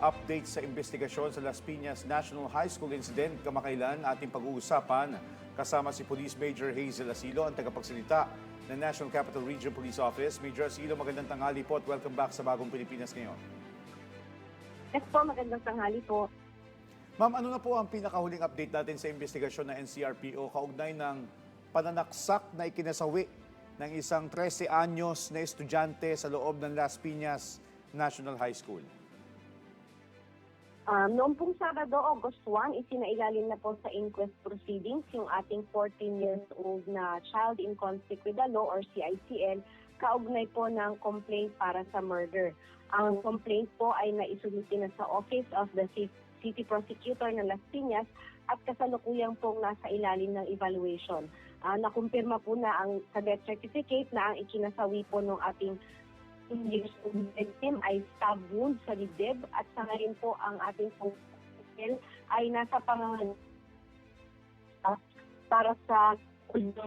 update sa investigasyon sa Las Piñas National High School incident kamakailan ating pag-uusapan. Kasama si Police Major Hazel Asilo, ang tagapagsalita ng National Capital Region Police Office. Major Asilo, magandang tanghali po at welcome back sa Bagong Pilipinas ngayon. Yes po, magandang tanghali po. Ma'am, ano na po ang pinakahuling update natin sa investigasyon ng NCRPO kaugnay ng pananaksak na ikinasawi ng isang 13 anyos na estudyante sa loob ng Las Piñas National High School? Noong pong Sabado, August 1, isinailalim na po sa inquest proceedings yung ating 14 years old na child in conflict with the law or CICL, kaugnay po ng complaint para sa murder. Ang complaint po ay naisumiti na sa Office of the City Prosecutor ng Las Piñas at kasalukuyang pong nasa ilalim ng evaluation. Nakumpirma po na ang sa death certificate na ang ikinasawi po ng ating years old victim ay stab wound sa dibdib at sa ngayon po ang ating CICL ay nasa pangangalan para sa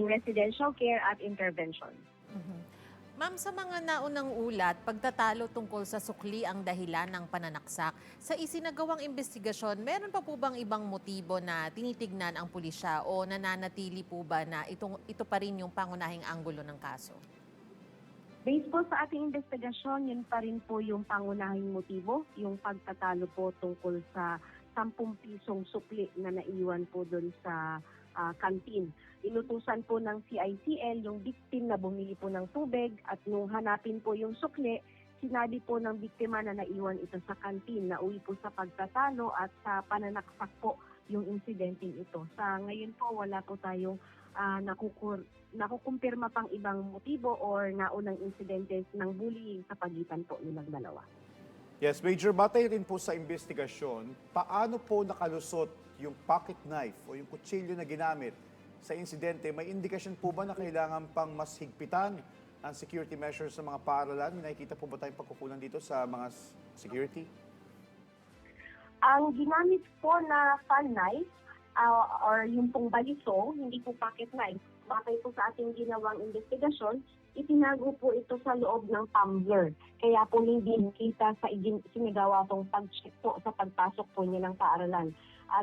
residential care at intervention. Ma'am, sa mga naunang ulat, pagtatalo tungkol sa sukli ang dahilan ng pananaksak. Sa isinagawang investigasyon, meron pa po bang ibang motibo na tinitignan ang pulisya o nananatili po ba na ito pa rin yung pangunahing anggulo ng kaso? Based po sa ating investigasyon, yun pa rin po yung pangunahing motibo, yung pagtatalo po tungkol sa 10 pisong sukli na naiwan po doon sa kantin. Inutusan po ng CICL yung victim na bumili po ng tubig at nung hanapin po yung sukli, sinabi po ng biktima na naiwan ito sa kantin, na uwi po sa pagtatalo at sa pananaksak po yung insidenteng ito. Sa ngayon po, wala po tayong nakukumpirma pang ibang motibo or naunang insidentes ng bullying sa pagitan po nilang dalawa. Yes, Major, batay rin po sa investigasyon, paano po nakalusot yung pocket knife o yung kutsilyo na ginamit sa insidente? May indikasyon po ba na kailangan pang mas higpitan ang security measures sa mga paaralan? May nakikita po ba tayong pagkukulang dito sa mga security? Ang ginamit po na fan knife or yung pong balisong, hindi po pocket knife. Bakit po sa ating ginawang investigasyon, itinago po ito sa loob ng tumbler. Kaya po hindi kita sa sinagawa pong pag-check po sa pagpasok po niya ng paaralan.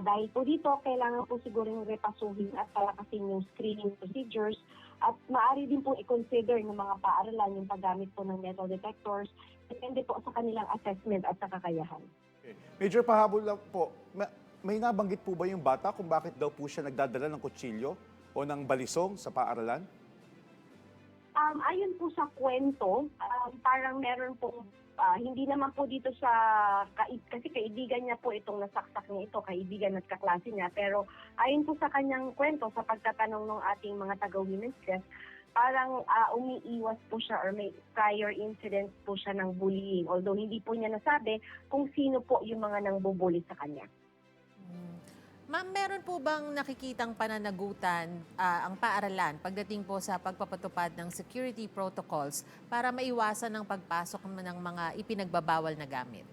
Dahil po dito, kailangan po siguro repasuhin at palakasin yung screening procedures at maaari din po i-consider ng mga paaralan yung paggamit po ng metal detectors. Depende po sa kanilang assessment at sa kakayahan. Okay. Major, pahabol lang po, may nabanggit po ba yung bata kung bakit daw po siya nagdadala ng kutsilyo o ng balisong sa paaralan? Ayon po sa kwento, parang meron pong, hindi naman po dito sa, kasi kaibigan niya po itong nasaksak niya ito, kaibigan at kaklase niya. Pero ayon po sa kanyang kwento, sa pagtatanong ng ating mga taga-women's desk, parang umiiwas po siya or may prior incidents po siya ng bullying. Although hindi po niya nasabi kung sino po yung mga nangbubully sa kanya. Ma'am, meron po bang nakikitang pananagutan ang paaralan pagdating po sa pagpapatupad ng security protocols para maiwasan ang pagpasok ng mga ipinagbabawal na gamit?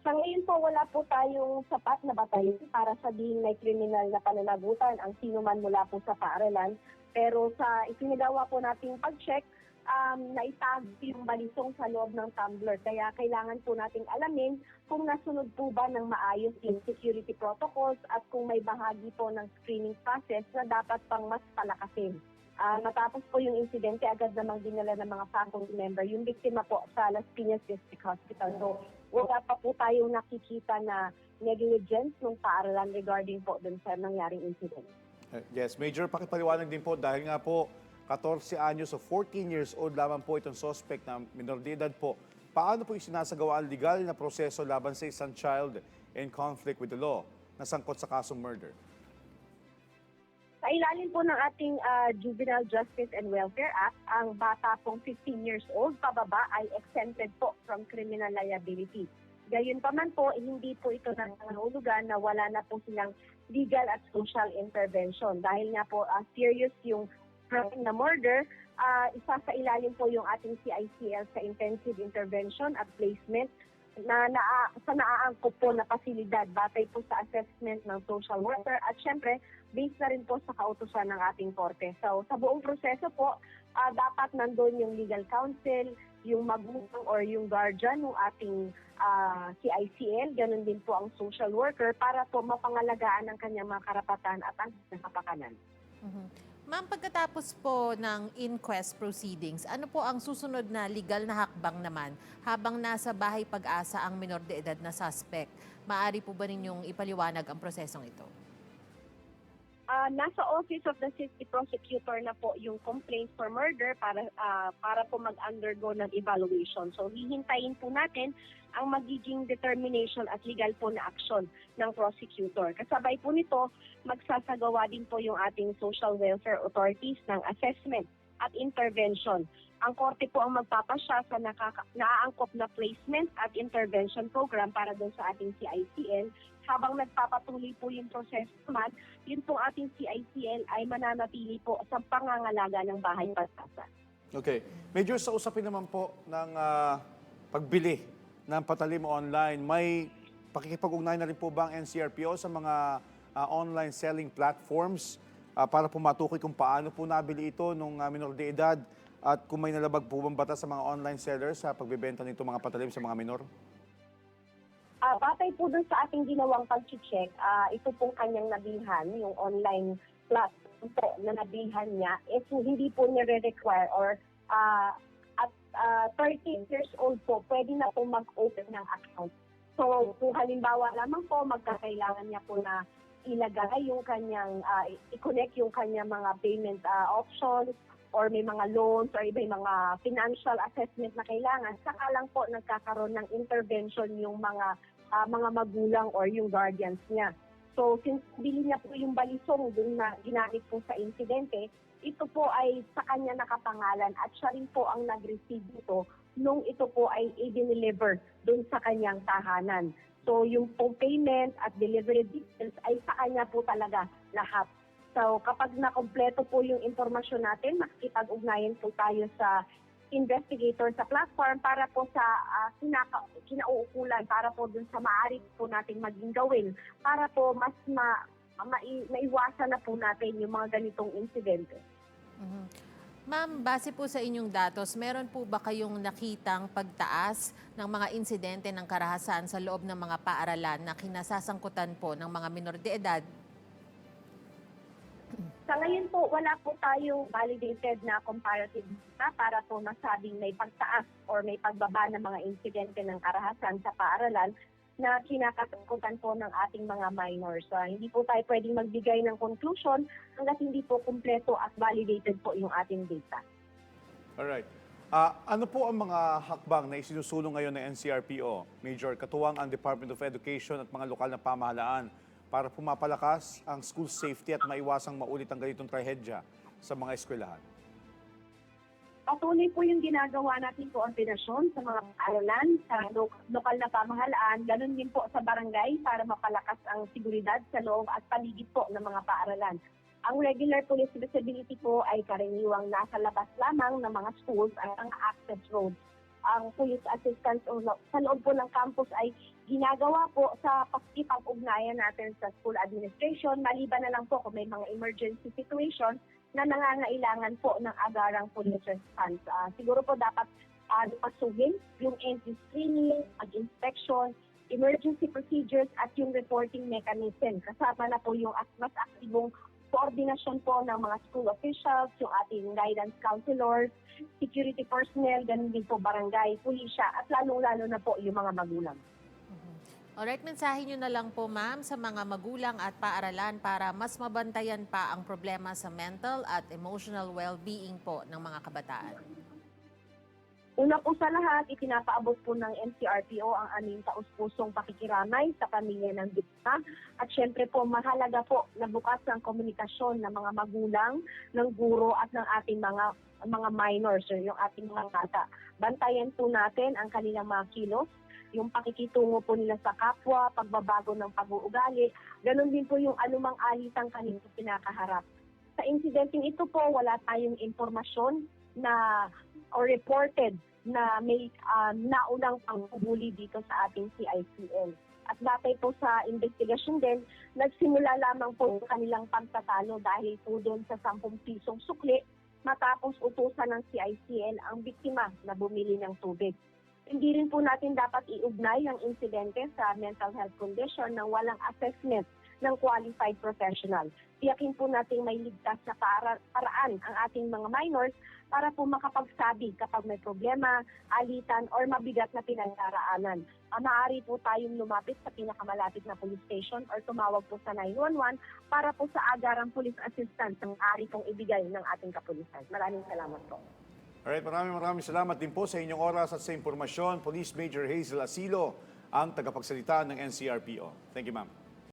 Sa ngayon po, wala po tayong sapat na batayan para sabihin may kriminal na pananagutan ang sino man mula po sa paaralan. Pero sa isinagawa po nating pag-check, naitag yung balisong sa loob ng tumbler. Kaya kailangan po nating alamin kung nasunod po ba ng maayos yung security protocols at kung may bahagi po ng screening process na dapat pang mas palakasin. Matapos po yung insidente, agad namang dinala ng mga faculty member yung biktima po sa Las Piñas District Hospital. So, wala pa po tayong nakikita na negligence ng paaralan regarding po dun sa nangyaring incident. Yes, Major, pakipaliwanag din po dahil nga po 14 anyos o 14 years old lamang po itong suspect na minor de edad po. Paano po isinasagawa ang legal na proseso laban sa isang child in conflict with the law na sangkot sa kasong murder? Sa ilalim po ng ating Juvenile Justice and Welfare Act, ang bata pong 15 years old pababa ay exempted po from criminal liability. Gayunpaman po, hindi po ito nangangahulugan na wala na po silang legal at social intervention. Dahil nga po serious yung crime na murder, isa sa ilalim po yung ating CICL sa intensive intervention at placement na sa naaangkop po na pasilidad batay po sa assessment ng social worker at syempre based na rin po sa kautusan ng ating korte. So sa buong proseso po, dapat nandun yung legal counsel, yung magulang or yung guardian ng ating CICL, ganun din po ang social worker para po mapangalagaan ang kanyang mga karapatan at ang kapakanan. Mhm. Ma'am, pagkatapos po ng inquest proceedings, ano po ang susunod na legal na hakbang naman habang nasa bahay pag-asa ang minor de edad na suspect? Maaari po ba ninyong ipaliwanag ang prosesong ito? Nasa Office of the City Prosecutor na po yung complaint for murder para po mag-undergo ng evaluation. So hihintayin po natin ang magiging determination at legal po na aksyon ng prosecutor. Kasabay po nito, magsasagawa din po yung ating social welfare authorities ng assessment at intervention. Ang korte po ang magpapasya sa naaangkop na placement at intervention program para doon sa ating CICL. Habang nagpapatuloy po yung proseso naman, yun pong ating CICL ay mananatili po sa pangangalaga ng bahay pag-asa. Okay. Major, sa usapin naman po ng pagbili ng patalim online, may pakikipag-ugnayan na rin po ba ang NCRPO sa mga online selling platforms para po matukoy kung paano po nabili ito nung minor de edad at kung may nalabag po bang batas sa mga online sellers sa pagbebenta nito mga patalim sa mga minor? Batay po dun sa ating ginawang pag-check, ito pong kanyang nabilhan, yung online platform po na nabilhan niya, is hindi po nire-require or at 13 years old po, pwede na po mag-open ng account. So, kung halimbawa lamang po, magkakailangan niya po na ilagay yung kanyang, i-connect yung kanyang mga payment options, or may mga loans, or may mga financial assessment na kailangan, saka lang po nagkakaroon ng intervention yung mga magulang or yung guardians niya. So, since bili niya po yung balisong dun na ginamit po sa insidente, ito po ay sa kanya nakapangalan at siya rin po ang nag-receive dito nung ito po ay i-deliver dun sa kanyang tahanan. So, yung po payment at delivery details ay sa kanya po talaga lahat. So, kapag nakompleto po yung informasyon natin, makikipag-ugnayan po tayo sa investigator sa platform para po sa kinauukulan, para po dun sa maaari po natin maging gawin, para po mas maiwasan na po natin yung mga ganitong insidente. Mhm. Ma'am, base po sa inyong datos, meron po ba kayong nakitang pagtaas ng mga insidente ng karahasan sa loob ng mga paaralan na kinasasangkutan po ng mga minor de edad? Sa ngayon po, wala po tayong validated na comparative data para po masabing may pagtaas or may pagbaba ng mga insidente ng karahasan sa paaralan na kinakatakutan po ng ating mga minors. Hindi po tayo pwedeng magbigay ng conclusion hanggat hindi po kumpleto at validated po yung ating data. Alright. Ano po ang mga hakbang na isinusulong ngayon ng NCRPO, Major, katuwang ang Department of Education at mga lokal na pamahalaan para pumapalakas ang school safety at maiwasang maulit ang ganitong trahedya sa mga eskwelahan? Patuloy po yung ginagawa nating koordinasyon sa mga paaralan, sa lokal na pamahalaan, ganun din po sa barangay para mapalakas ang seguridad sa loob at paligid po ng mga paaralan. Ang regular police visibility po ay karaniwang nasa labas lamang ng mga schools at ang access roads. Ang police assistance sa loob po ng campus ay ginagawa po sa pakikipag-ugnayan natin sa school administration, maliban na lang po kung may mga emergency situation na nangangailangan po ng agarang police response. Siguro po dapat pasuhin yung entry screening, inspection, emergency procedures at yung reporting mechanism. Kasama na po yung mas aktibong koordinasyon po ng mga school officials, yung ating guidance counselors, security personnel, ganun din po barangay, pulisya, at lalong-lalo na po yung mga magulang. Alright, mensahe nyo na lang po ma'am sa mga magulang at paaralan para mas mabantayan pa ang problema sa mental at emotional well-being po ng mga kabataan. Una po sa lahat, ipinapaabot po ng NCRPO ang aming taus-pusong pakikiramay sa pamilya ng biktima. At syempre po, mahalaga po na bukas ang komunikasyon ng mga magulang, ng guro at ng ating mga minors, yung ating mga bata. Bantayan po natin ang kanilang mga kilos, yung pakikitungo po nila sa kapwa, pagbabago ng pag-uugali, ganun din po yung anumang alitang kanilang pinakaharap. Sa insidenteng ito po, wala tayong informasyon na or reported na may naunang panghuli dito sa ating CICL. At batay po sa investigasyon din, nagsimula lamang po ang kanilang pagtatalo dahil po doon sa 10 pisong sukli matapos utusan ng CICL ang biktima na bumili ng tubig. Hindi rin po natin dapat iugnay ang insidente sa mental health condition nang walang assessment ng qualified professional. Tiyakin po natin may ligtas na paraan ang ating mga minors para po makapagsabi kapag may problema, alitan, or mabigat na pinagdaraanan. Maaari po tayong lumapit sa pinakamalapit na police station or tumawag po sa 911 para po sa agarang police assistance ang maaari pong ibigay ng ating kapulisan. Maraming salamat po. Alright, maraming salamat din po sa inyong oras at sa impormasyon. Police Major Hazel Asilo, ang tagapagsalita ng NCRPO. Thank you, ma'am.